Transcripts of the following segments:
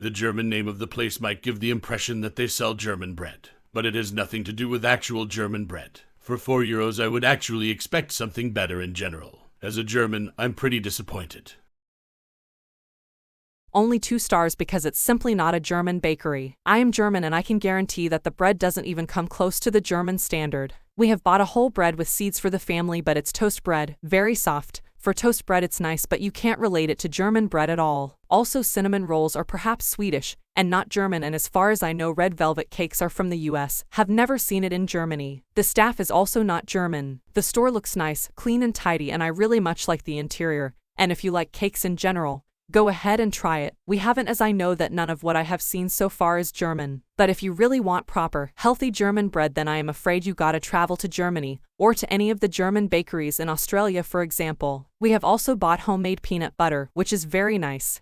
The German name of the place might give the impression that they sell German bread, but it has nothing to do with actual German bread. For €4, I would actually expect something better in general. As a German, I'm pretty disappointed. Only 2 stars because it's simply not a German bakery. I am German and I can guarantee that the bread doesn't even come close to the German standard. We have bought a whole bread with seeds for the family, but it's toast bread, very soft. For toast bread it's nice, but you can't relate it to German bread at all. Also, cinnamon rolls are perhaps Swedish and not German, and as far as I know red velvet cakes are from the US. Have never seen it in Germany. The staff is also not German. The store looks nice, clean and tidy, and I really much like the interior. And if you like cakes in general, go ahead and try it. We haven't, as I know that none of what I have seen so far is German. But if you really want proper, healthy German bread, then I am afraid you gotta travel to Germany, or to any of the German bakeries in Australia, for example. We have also bought homemade peanut butter, which is very nice.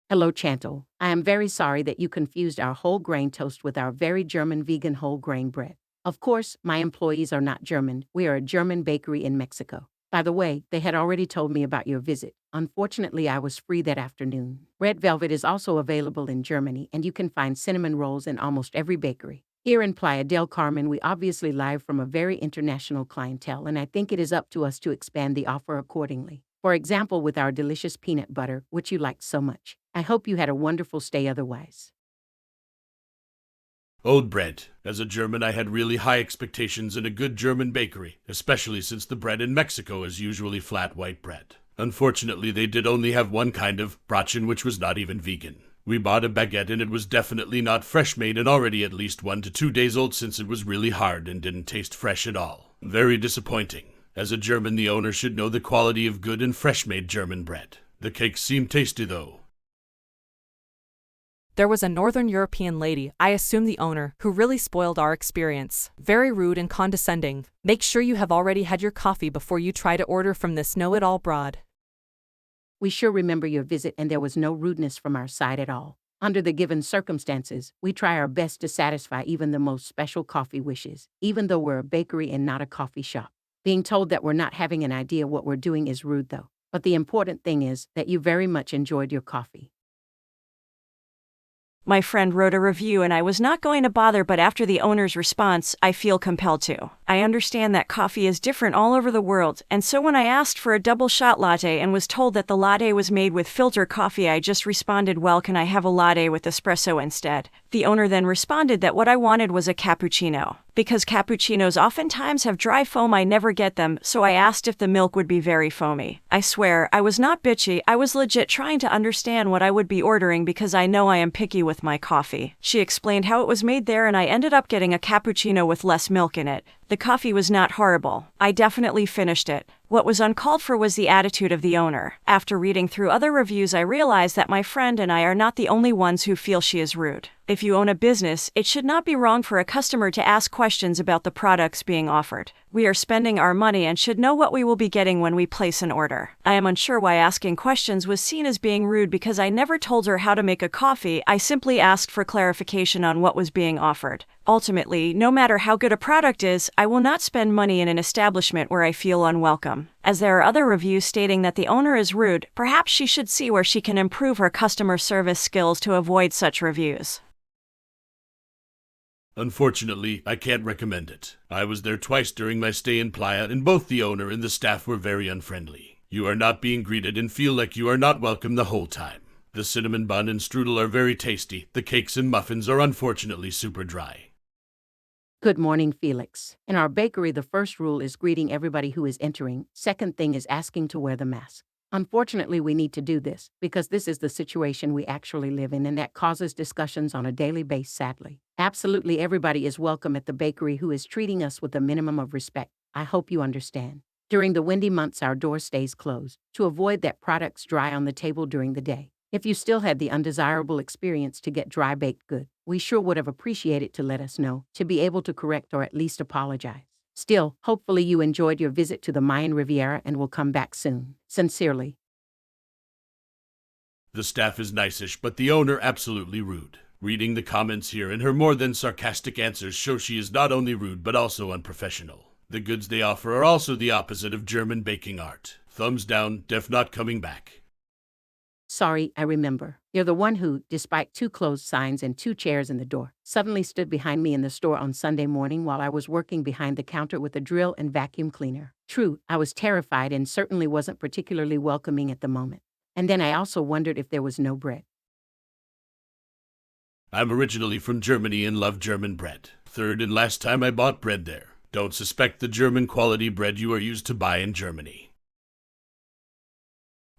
Hello, Chantal. I am very sorry that you confused our whole grain toast with our very German vegan whole grain bread. Of course, my employees are not German. We are a German bakery in Mexico. By the way, they had already told me about your visit. Unfortunately, I was free that afternoon. Red velvet is also available in Germany, and you can find cinnamon rolls in almost every bakery. Here in Playa del Carmen, we obviously live from a very international clientele, and I think it is up to us to expand the offer accordingly. For example, with our delicious peanut butter, which you liked so much. I hope you had a wonderful stay otherwise. Old bread. As a German, I had really high expectations in a good German bakery, especially since the bread in Mexico is usually flat white bread. Unfortunately, they did only have one kind of brötchen, which was not even vegan. We bought a baguette and it was definitely not fresh made and already at least 1 to 2 days old, since it was really hard and didn't taste fresh at all. Very disappointing. As a German, the owner should know the quality of good and fresh made German bread. The cakes seem tasty though. There was a Northern European lady, I assume the owner, who really spoiled our experience. Very rude and condescending. Make sure you have already had your coffee before you try to order from this know-it-all broad. We sure remember your visit, and there was no rudeness from our side at all. Under the given circumstances, we try our best to satisfy even the most special coffee wishes, even though we're a bakery and not a coffee shop. Being told that we're not having an idea what we're doing is rude though. But the important thing is that you very much enjoyed your coffee. My friend wrote a review and I was not going to bother, but after the owner's response, I feel compelled to. I understand that coffee is different all over the world, and so when I asked for a double shot latte and was told that the latte was made with filter coffee, I just responded, well, can I have a latte with espresso instead? The owner then responded that what I wanted was a cappuccino. Because cappuccinos oftentimes have dry foam, I never get them, so I asked if the milk would be very foamy. I swear, I was not bitchy, I was legit trying to understand what I would be ordering because I know I am picky with my coffee. She explained how it was made there and I ended up getting a cappuccino with less milk in it. The coffee was not horrible. I definitely finished it. What was uncalled for was the attitude of the owner. After reading through other reviews, I realized that my friend and I are not the only ones who feel she is rude. If you own a business, it should not be wrong for a customer to ask questions about the products being offered. We are spending our money and should know what we will be getting when we place an order. I am unsure why asking questions was seen as being rude because I never told her how to make a coffee. I simply asked for clarification on what was being offered. Ultimately, no matter how good a product is, I will not spend money in an establishment where I feel unwelcome. As there are other reviews stating that the owner is rude, perhaps she should see where she can improve her customer service skills to avoid such reviews. Unfortunately, I can't recommend it. I was there twice during my stay in Playa, and both the owner and the staff were very unfriendly. You are not being greeted and feel like you are not welcome the whole time. The cinnamon bun and strudel are very tasty. The cakes and muffins are unfortunately super dry. Good morning, Felix. In our bakery, the first rule is greeting everybody who is entering. Second thing is asking to wear the mask. Unfortunately, we need to do this because this is the situation we actually live in, and that causes discussions on a daily basis, sadly. Absolutely everybody is welcome at the bakery who is treating us with a minimum of respect. I hope you understand. During the windy months, our door stays closed to avoid that products dry on the table during the day. If you still had the undesirable experience to get dry baked good, we sure would have appreciated to let us know, to be able to correct or at least apologize. Still, hopefully you enjoyed your visit to the Mayan Riviera and will come back soon. Sincerely. The staff is nice-ish, but the owner absolutely rude. Reading the comments here and her more than sarcastic answers show she is not only rude but also unprofessional. The goods they offer are also the opposite of German baking art. Thumbs down, def not coming back. Sorry, I remember. You're the one who, despite 2 closed signs and 2 chairs in the door, suddenly stood behind me in the store on Sunday morning while I was working behind the counter with a drill and vacuum cleaner. True, I was terrified and certainly wasn't particularly welcoming at the moment. And then I also wondered if there was no bread. I'm originally from Germany and love German bread. Third and last time I bought bread there. Don't suspect the German quality bread you are used to buy in Germany.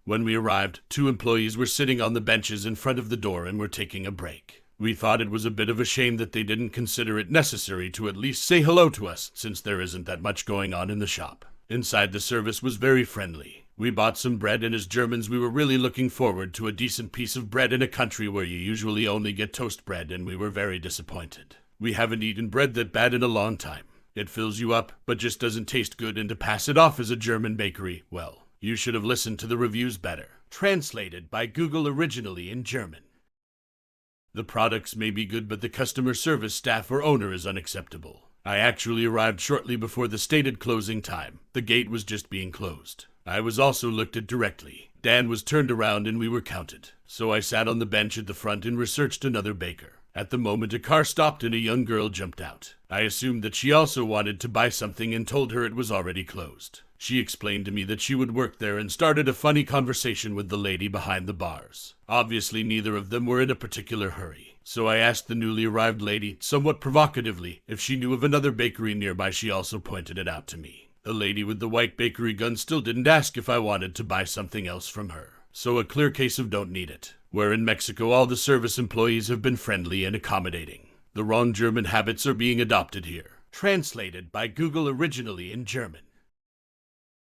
When we arrived, 2 employees were sitting on the benches in front of the door and were taking a break. We thought it was a bit of a shame that they didn't consider it necessary to at least say hello to us, since there isn't that much going on in the shop. Inside, the service was very friendly. We bought some bread, and as Germans we were really looking forward to a decent piece of bread in a country where you usually only get toast bread, and we were very disappointed. We haven't eaten bread that bad in a long time. It fills you up, but just doesn't taste good, and to pass it off as a German bakery, well, you should have listened to the reviews better. Translated by Google originally in German. The products may be good, but the customer service staff or owner is unacceptable. I actually arrived shortly before the stated closing time. The gate was just being closed. I was also looked at directly. Dan was turned around and we were counted. So I sat on the bench at the front and researched another baker. At the moment, a car stopped and a young girl jumped out. I assumed that she also wanted to buy something and told her it was already closed. She explained to me that she would work there and started a funny conversation with the lady behind the bars. Obviously, neither of them were in a particular hurry. So I asked the newly arrived lady, somewhat provocatively, if she knew of another bakery nearby. She also pointed it out to me. The lady with the white bakery gun still didn't ask if I wanted to buy something else from her. So a clear case of don't need it. Where in Mexico all the service employees have been friendly and accommodating. The wrong German habits are being adopted here. Translated by Google originally in German.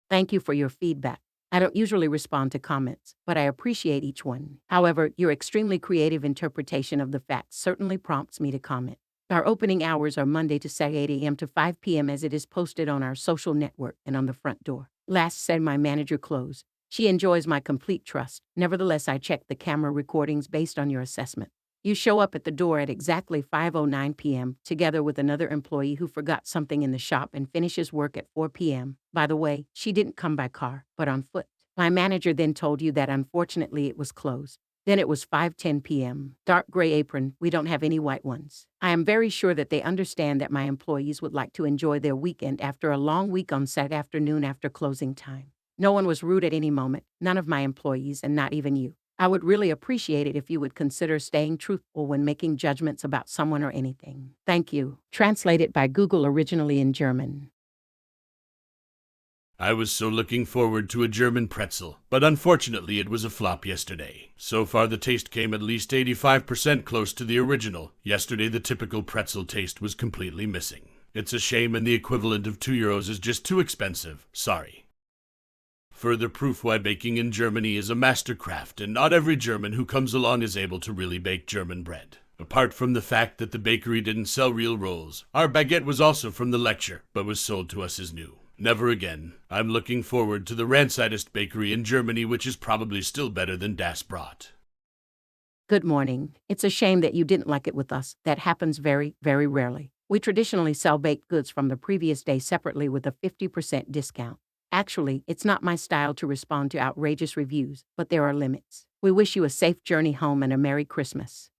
Thank you for your feedback. I don't usually respond to comments, but I appreciate each one. However, your extremely creative interpretation of the facts certainly prompts me to comment. Our opening hours are Monday to Saturday 8 a.m. to 5 p.m. as it is posted on our social network and on the front door. Last said my manager closed. She enjoys my complete trust. Nevertheless, I checked the camera recordings based on your assessment. You show up at the door at exactly 5:09 p.m. together with another employee who forgot something in the shop and finishes work at 4 p.m. By the way, she didn't come by car, but on foot. My manager then told you that unfortunately it was closed. Then it was 5:10 p.m. Dark gray apron, we don't have any white ones. I am very sure that they understand that my employees would like to enjoy their weekend after a long week on Saturday afternoon after closing time. No one was rude at any moment, none of my employees and not even you. I would really appreciate it if you would consider staying truthful when making judgments about someone or anything. Thank you. Translated by Google originally in German. I was so looking forward to a German pretzel, but unfortunately it was a flop yesterday. So far the taste came at least 85% close to the original. Yesterday the typical pretzel taste was completely missing. It's a shame, and the equivalent of €2 is just too expensive. Sorry. Further proof why baking in Germany is a mastercraft, and not every German who comes along is able to really bake German bread. Apart from the fact that the bakery didn't sell real rolls, our baguette was also from the lecture, but was sold to us as new. Never again. I'm looking forward to the rancidest bakery in Germany, which is probably still better than Das Brot. Good morning. It's a shame that you didn't like it with us. That happens very, very rarely. We traditionally sell baked goods from the previous day separately with a 50% discount. Actually, it's not my style to respond to outrageous reviews, but there are limits. We wish you a safe journey home and a Merry Christmas.